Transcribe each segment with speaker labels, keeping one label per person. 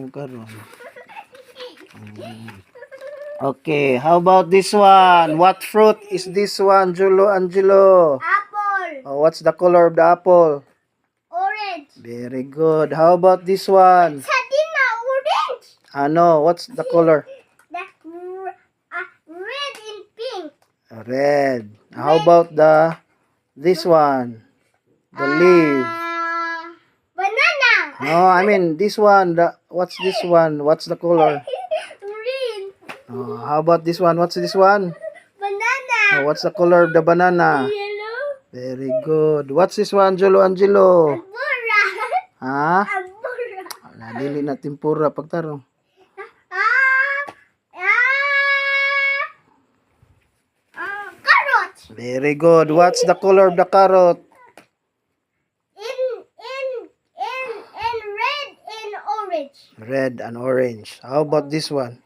Speaker 1: mo karon. Okay, how about this one? What fruit is this one, Julo Angelo?
Speaker 2: Apple.
Speaker 1: Oh, what's the color of the apple?
Speaker 2: Orange.
Speaker 1: Very good. How about this one?
Speaker 2: Sadina orange.
Speaker 1: No, what's the color?
Speaker 2: The red and pink.
Speaker 1: Red. How about this one? The leaf.
Speaker 2: Banana.
Speaker 1: No, I mean this one. What's this one? What's the color?
Speaker 2: Green.
Speaker 1: How about this one? What's this one?
Speaker 2: Banana.
Speaker 1: What's the color of the banana?
Speaker 2: Yellow.
Speaker 1: Very good. What's this one, Julo Angelo?
Speaker 2: Albura.
Speaker 1: Ha?
Speaker 2: Albura.
Speaker 1: Dili na tempura pagtarong.
Speaker 2: Carrot.
Speaker 1: Very good. What's the color of the carrot?
Speaker 2: In red and orange.
Speaker 1: Red and orange. How about this one?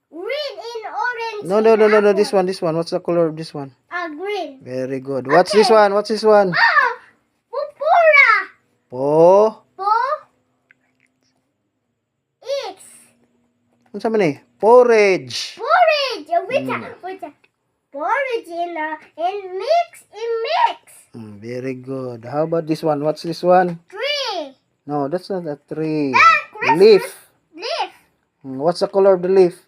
Speaker 2: Red and orange.
Speaker 1: No. This one. What's the color of this one?
Speaker 2: Green.
Speaker 1: Very good. What's this one? What's this one?
Speaker 2: Pupura.
Speaker 1: Po.
Speaker 2: X.
Speaker 1: Ano sa man eh? Porridge.
Speaker 2: Porridge. Wait. Porridge in mix.
Speaker 1: Very good. How about this one? What's this one?
Speaker 2: Tree.
Speaker 1: No, that's not a tree.
Speaker 2: Christmas.
Speaker 1: Leaf.
Speaker 2: Leaf.
Speaker 1: What's the color of the leaf?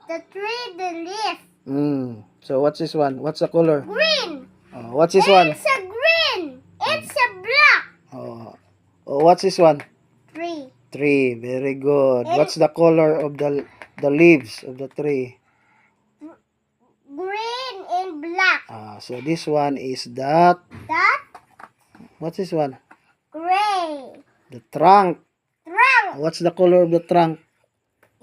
Speaker 2: The tree, the leaf.
Speaker 1: So what's this one? What's the color?
Speaker 2: Green.
Speaker 1: What's this one?
Speaker 2: It's a green. It's a black.
Speaker 1: What's this one?
Speaker 2: Tree.
Speaker 1: Tree. Very good. What's the color of the leaves of the tree?
Speaker 2: Green and black.
Speaker 1: So this one is that. What's this one?
Speaker 2: Gray.
Speaker 1: The trunk.
Speaker 2: Trunk.
Speaker 1: What's the color of the trunk?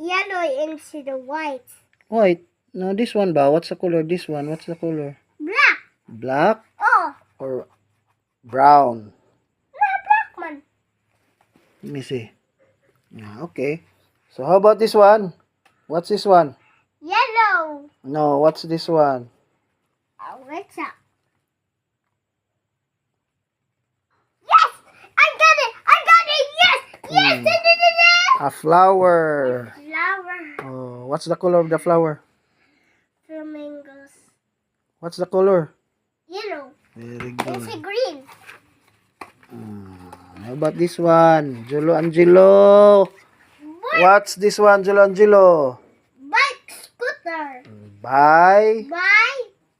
Speaker 2: Yellow into the white.
Speaker 1: White. No, this one ba? What's the color of this one? What's the color?
Speaker 2: Black.
Speaker 1: Black
Speaker 2: Oh.
Speaker 1: or brown?
Speaker 2: Black man.
Speaker 1: Let me see. Okay. So how about this one? What's this one?
Speaker 2: Yellow.
Speaker 1: No, what's this one?
Speaker 2: What's up? Yes! I got it! Yes! Yes!
Speaker 1: A flower.
Speaker 2: Flower.
Speaker 1: What's the color of the flower?
Speaker 2: Flamingos.
Speaker 1: What's the color?
Speaker 2: Yellow.
Speaker 1: Very
Speaker 2: It's a
Speaker 1: good.
Speaker 2: green.
Speaker 1: How about this one? Julo Angelo. What's this one, Julo Angelo?
Speaker 2: Bike scooter.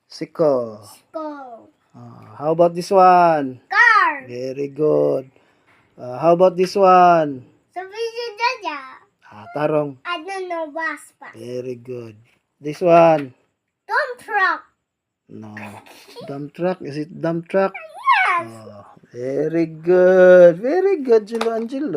Speaker 1: Bicycle.
Speaker 2: Go.
Speaker 1: How about this one?
Speaker 2: Car.
Speaker 1: Very good. How about this one?
Speaker 2: Sabihin dada.
Speaker 1: Tarong.
Speaker 2: I don't know waspa.
Speaker 1: Very good. This one?
Speaker 2: Dump truck.
Speaker 1: No. Dump truck? Is it dump truck?
Speaker 2: Yes.
Speaker 1: Very good. Very good, Julo Angelo.